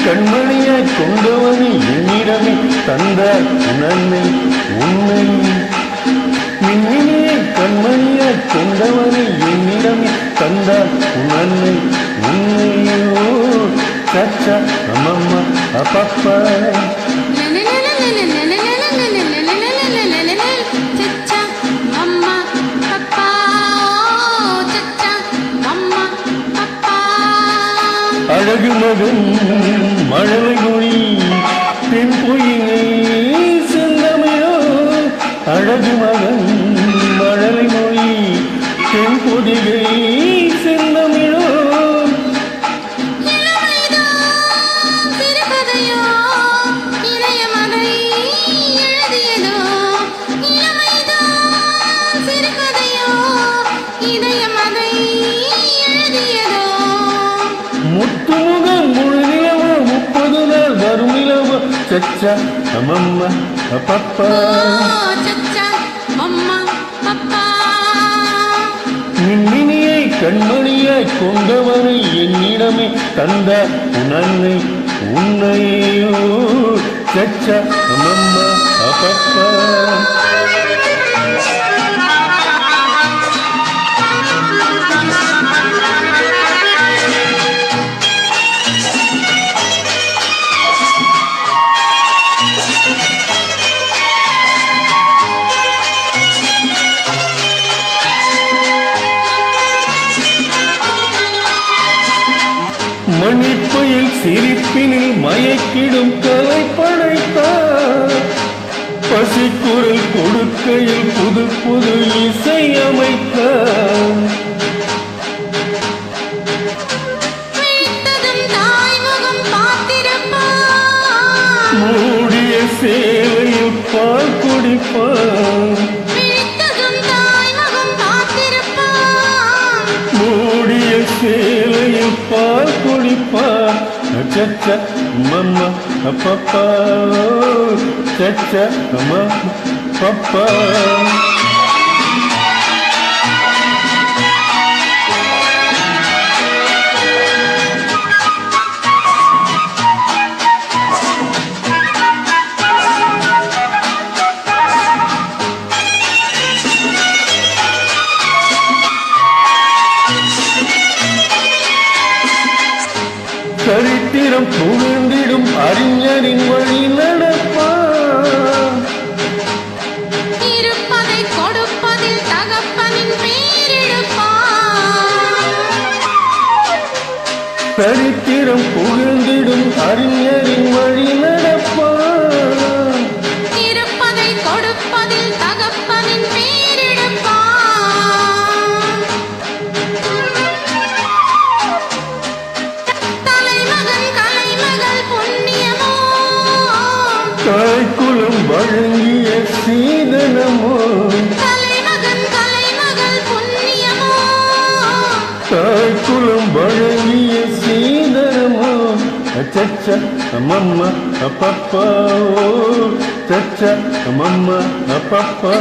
கண்மணியாய் கொண்டவனை என்னிடமே தந்த நன்மை உண்மை. மின்னினியை கண்மணியாய் கொண்டவனை என்னிடமே தந்த நன்மை உண்மையோ. சச்சா அம்மம்மா அப்பப்பா அழகு மகன் மழலை மொழி பெண் பொய்யினை செந்தமிழோ. அழகு மகன் மழலை மொழி பெண் பொதிகை செந்தமிழோ. முத்துமுகம் முழு நிலவோ 30 நாள் வரும் நிலவோ. சச்சா அம்மம்மா அப்பப்பா மின்னினியை கண்மணியாய் கொண்டவனை என்னிடமே தந்த நன்மை உன்னையோ. சச்சா அம்மம்மா அப்பப்பா மணிப்புயல் சிரிப்பினில் மயக்கிடும் கலை படைத்தார். பசிக்குரல் கொடுக்கையில் புது புது இசை அமைத்தார். மூடிய சேவையில் பால் குடிப்பார். மூடிய சேலையில் பால் குடிப்பா. சச்சா மம்மா அப்பப்பா சச்சா அம்மா பப்பா சரித்திரம் புகழ்ந்திடும் அறிஞரின் வழி நடப்பான். இருப்பதை கொடுப்பதில் தகப்பனின் பேரெடுப்பான். சரித்திரம் புகழ்ந்திடும் அறிஞரின் வழி நடப்பான். இருப்பதை கொடுப்பதில் தகப்பனின் பேரெடுப்பான். தாய்க்குலம் வழங்கிய சீதனமோ. தலைமகன் கலைமகள் புண்ணியமோ. தாய்க்குலம் வழங்கிய சீதனமோ. சச்சா அம்மம்மா அப்பப்பா சச்சா அம்மம்மா அப்பப்பா